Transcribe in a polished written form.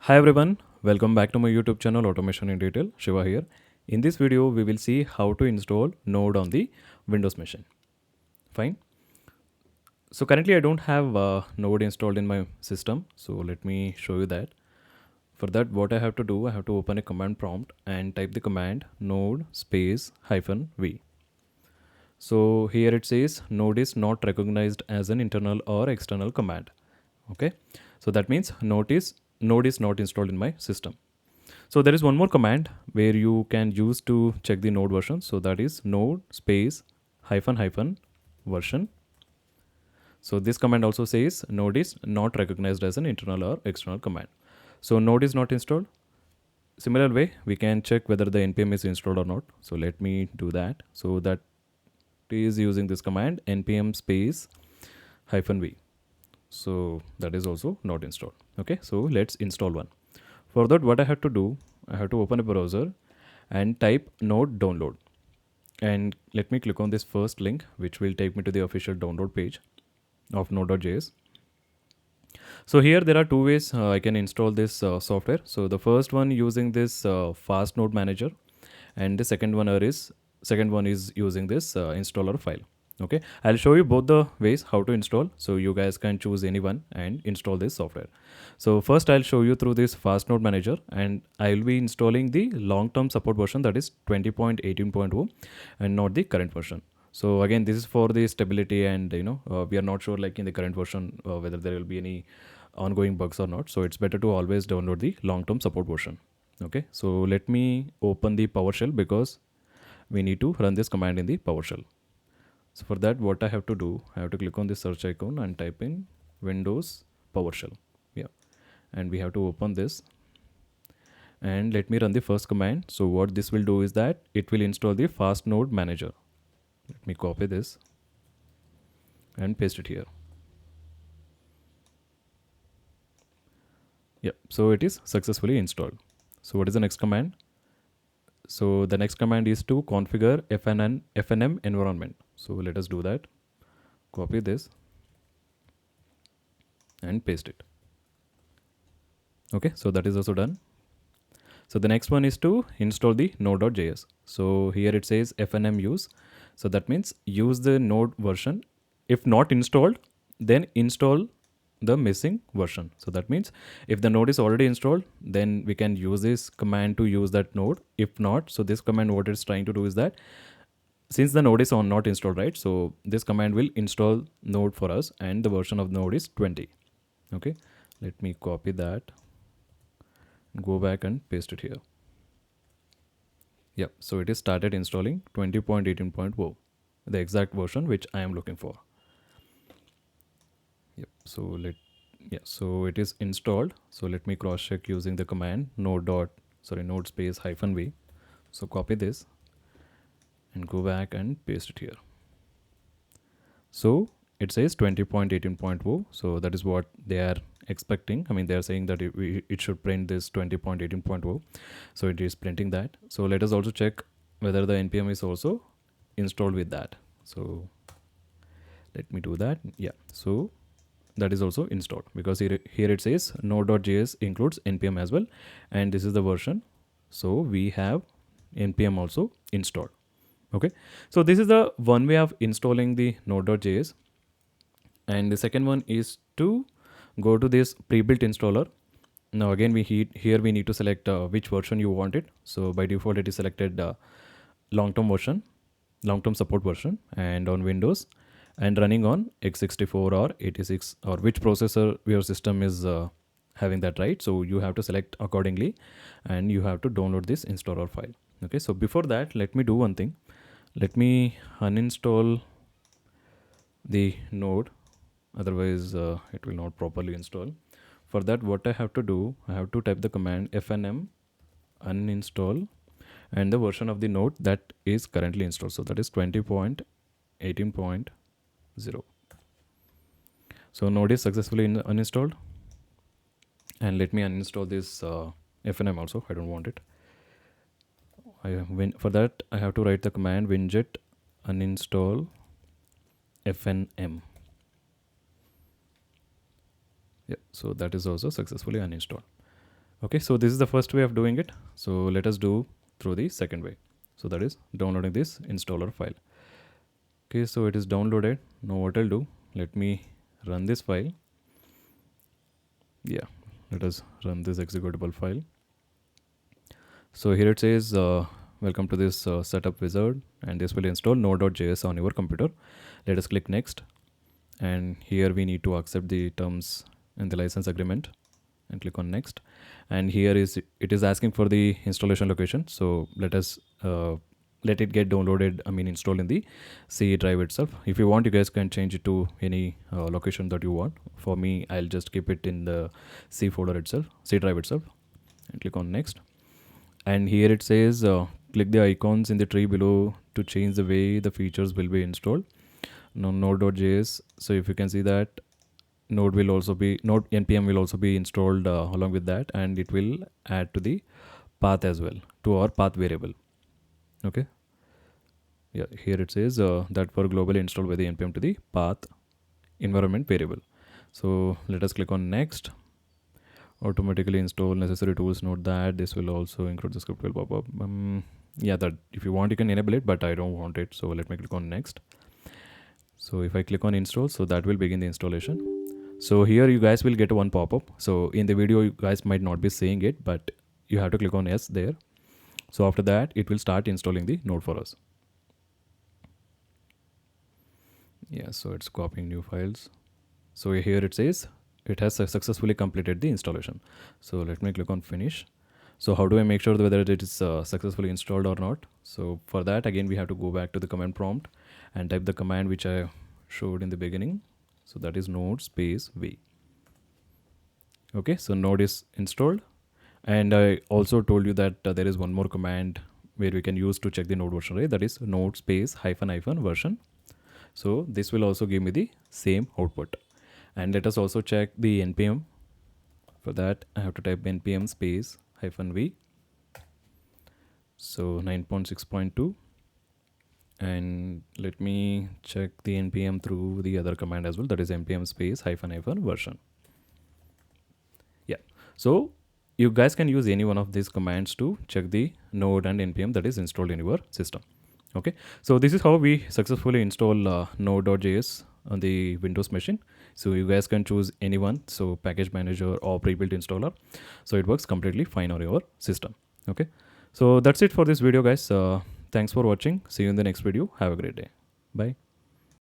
Hi everyone, welcome back to my YouTube channel Automation in Detail. Shiva here. In this video, we will see how to install Node on the Windows machine. Fine. So currently I don't have Node installed in my system. So let me show you that. For that, what I have to do, I have to open a command prompt and type the command node space -v. So here it says node is not recognized as an internal or external command. Okay. So that means node is not installed in my system. So there is one more command where you can use to check the node version. So that is node space hyphen version. So this command also says node is not recognized as an internal or external command. So node is not installed. Similar way, we can check whether the npm is installed or not. So let me do that. So that is using this command npm space -v. So that is also not installed. Okay, so let's install one. For that, what I have to do, I have to open a browser and type node download. And let me click on this first link, which will take me to the official download page of Node.js. So here there are two ways I can install this software. So the first one using this fast node manager, and the second one is using this installer file. Okay, I'll show you both the ways how to install, so you guys can choose any one and install this software. So first I'll show you through this fast node manager, and I'll be installing the long-term support version, that is 20.18.0, and not the current version. So again, this is for the stability, and we are not sure like in the current version whether there will be any ongoing bugs or not. So it's better to always download the long-term support version. Okay, so let me open the PowerShell because we need to run this command in the PowerShell. So for that, what I have to do, I have to click on the search icon and type in Windows PowerShell. Yeah, and we have to open this. And let me run the first command. So what this will do is that it will install the fast node manager. Let me copy this and paste it here. Yeah, so it is successfully installed. So what is the next command? So the next command is to configure FNM environment. So let us do that. Copy this and paste it. Okay, so that is also done. So the next one is to install the Node.js. So here it says FNM use. So that means use the Node version. If not installed, then install the missing version. So that means if the node is already installed, then we can use this command to use that node. If not, so this command, what it's trying to do is that since the node is not installed, right? So this command will install node for us, and the version of node is 20. Okay, let me copy that, go back and paste it here. Yep, so it is started installing 20.18.0, the exact version which I am looking for. Yep, so it is installed. So let me cross check using the command node space -v. So copy this and go back and paste it here. So it says 20.18.0. So that is what they are expecting. I mean, they are saying that it should print this 20.18.0. So it is printing that. So let us also check whether the npm is also installed with that. So let me do that. Yeah, so that is also installed because here it says node.js includes npm as well, and this is the version. So we have npm also installed. Okay, so this is the one way of installing the node.js, and the second one is to go to this prebuilt installer. Now again, here we need to select which version you want it. So by default it is selected long-term support version, and on Windows, and running on x64 or 86, or which processor your system is having that, right? So you have to select accordingly, and you have to download this installer file. Okay, so before that, let me do one thing. Let me uninstall the node, otherwise it will not properly install. For that, what I have to do, I have to type the command fnm uninstall and the version of the node that is currently installed. So that is 20.18.0. So node is successfully uninstalled, and let me uninstall this FNM also. I don't want it. For that, I have to write the command winget uninstall FNM. Yeah, so that is also successfully uninstalled. Okay, so this is the first way of doing it. So let us do through the second way. So that is downloading this installer file. Okay, so it is downloaded. Now what I'll do, let me run this file. Yeah, let us run this executable file. So here it says, welcome to this setup wizard, and this will install Node.js on your computer. Let us click next. And here we need to accept the terms in the license agreement and click on next. And here it is asking for the installation location. So let us let it get downloaded, installed in the C drive itself. If you want, you guys can change it to any location that you want. For me, I'll just keep it in the C folder itself, C drive itself, and click on next. And here it says click the icons in the tree below to change the way the features will be installed. Now Node.js, so if you can see that Node npm will also be installed along with that, and it will add to the path as well, to our path variable. Okay, yeah, here it says that for globally installed by the npm to the path environment variable. So let us click on next. Automatically install necessary tools. Note that this will also include the script will pop up. Yeah, that if you want you can enable it, but I don't want it, so let me click on next. So if I click on install, so that will begin the installation. So here you guys will get one pop-up. So in the video you guys might not be seeing it, but you have to click on yes there. So after that it will start installing the node for us. Yeah, so it's copying new files. So here it says it has successfully completed the installation. So let me click on finish. So how do I make sure whether it is successfully installed or not? So for that, again, we have to go back to the command prompt and type the command which I showed in the beginning. So that is node space v. Okay, so node is installed. And I also told you that there is one more command where we can use to check the node version rate. That is node space hyphen version. So this will also give me the same output. And let us also check the npm. For that, I have to type npm space -v. So 9.6.2. And let me check the npm through the other command as well. That is npm space -, version. Yeah. So you guys can use any one of these commands to check the node and npm that is installed in your system. Okay. So this is how we successfully install Node.js on the Windows machine. So you guys can choose anyone, so package manager or prebuilt installer. So it works completely fine on your system. Okay, so that's it for this video, guys. Thanks for watching. See you in the next video. Have a great day. Bye.